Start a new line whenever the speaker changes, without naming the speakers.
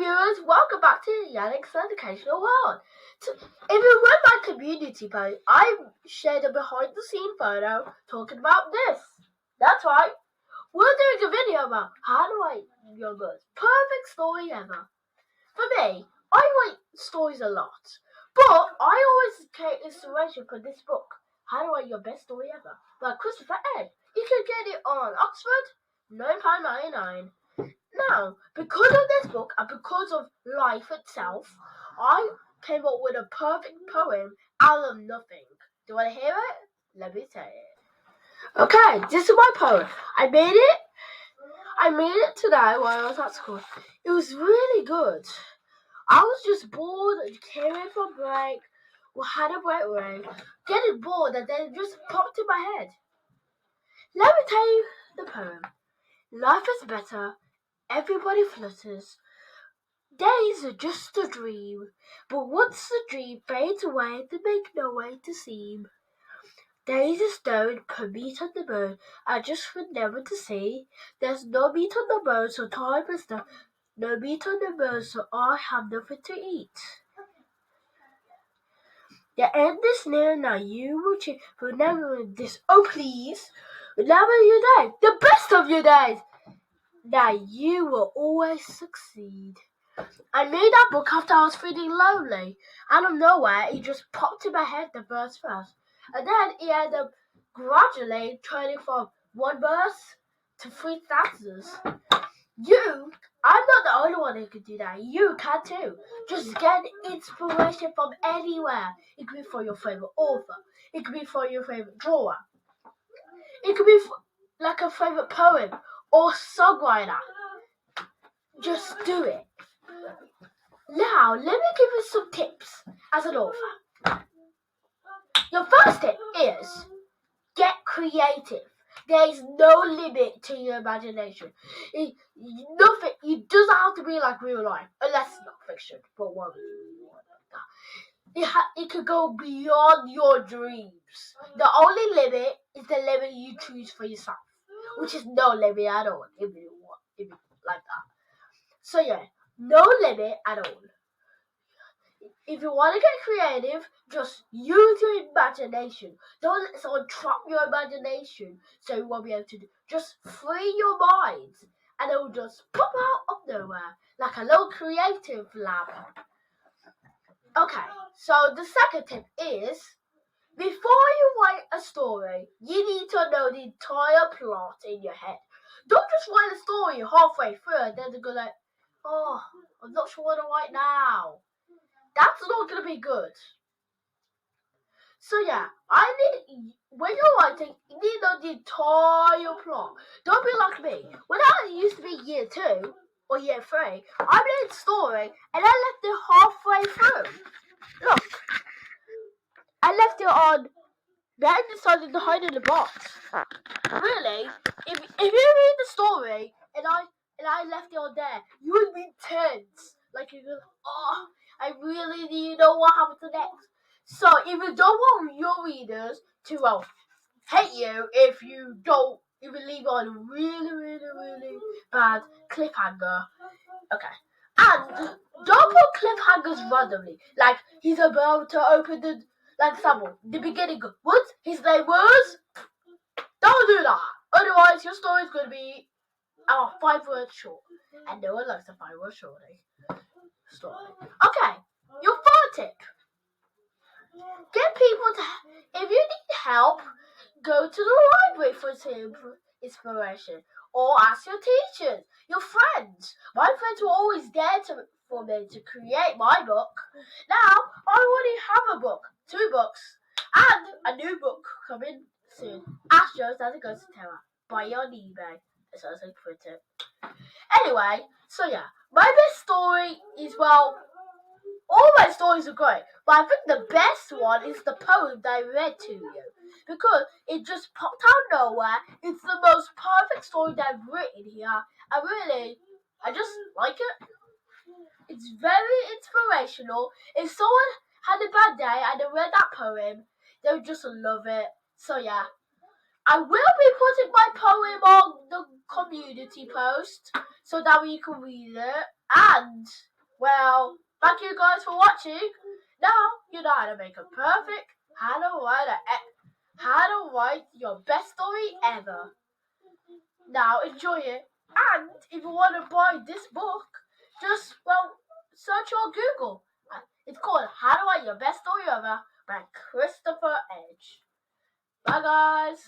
viewers, welcome back to Yanick's Educational World. If you read my community post, I shared a behind the scene photo talking about this. That's right, we're doing a video about how to write your most perfect story ever. For me, I write stories a lot, but I always take inspiration from this book, How to Write Your Best Story Ever, by Christopher A. You can get it on Oxford, £9.99. Now, because of this book and because of life itself, I came up with a perfect poem out of nothing. Do you want to hear it? Let me say it. Okay, this is my poem. I made it today while I was at school. It was really good. I was just bored and came in for a break. We had a great rain. Getting bored and then it just popped in my head. Let me tell you the poem. Life is better. Everybody flutters. Days are just a dream, but once the dream fades away, they make no way to seem. Days a stone per meat on the bone, and just for never to see. There's no meat on the bone, so time is done. No meat on the bone, so I have nothing to eat. The end is near, now you will cheer. Remember this, oh please. Remember your day, the best of your days. Now you will always succeed. I made that book after I was feeling lonely. Out of nowhere, it just popped in my head, the verse. And then it ended up gradually turning from one verse to 3 stanzas. I'm not the only one who can do that. You can too. Just get inspiration from anywhere. It could be for your favorite author. It could be for your favorite drawer. It could be like a favorite poem or songwriter. Just do it. Now, let me give you some tips as an author. Your first tip is get creative. There is no limit to your imagination. It doesn't have to be like real life, unless it's not fiction. But what would you want that? It could go beyond your dreams. The only limit is the limit you choose for yourself, which is no limit at all, if you like that. So yeah, no limit at all. If you want to get creative, just use your imagination. Don't let someone trap your imagination so you won't be able to do. Just free your mind and it will just pop out of nowhere like a little creative lab. Okay, so the second tip is, before you write a story, you need to know the entire plot in your head. Don't just write a story halfway through and then go like, oh, I'm not sure what to write now. That's not going to be good. So yeah, when you're writing, you need to know the entire plot. Don't be like me. When I used to be year 2 or year 3, I made a story and I left it halfway through. Look, I left it on, then decided to hide in the box. Really, if you read the story and I left it on there, you would be tense. Like you're going, oh, I really need to know what happens next. So if you don't want your readers to hate you if you leave on a really bad cliffhanger. Okay. And don't put cliffhangers randomly. Like he's about to open like example, the beginning. What his name was? Don't do that. Otherwise your story is gonna be 5 words short. And no one likes a 5 word story. Okay, your third tip. Get people to, if you need help, go to the library for inspiration. Or ask your teachers, your friends. My friends were always there for me to create my book. Now, I already have a book, 2 books, and a new book coming soon. Astros as it goes to Terra. Buy it on eBay. As I print it. Anyway, so yeah, my best story is, well, all my stories are great, but I think the best one is the poem that I read to you. Because it just popped out of nowhere. It's the most perfect story that I've written here. I just like it. It's very inspirational. If someone had a bad day and they read that poem, they would just love it. So yeah, I will be putting my poem on the community post so that we can read it. And Well, thank you guys for watching. Now you know how to make a perfect, how to write your best story ever. Now enjoy it. And if you want to buy this book, just search on Google. It's called How to Write Your Best Story Ever by Christopher Edge. Bye guys.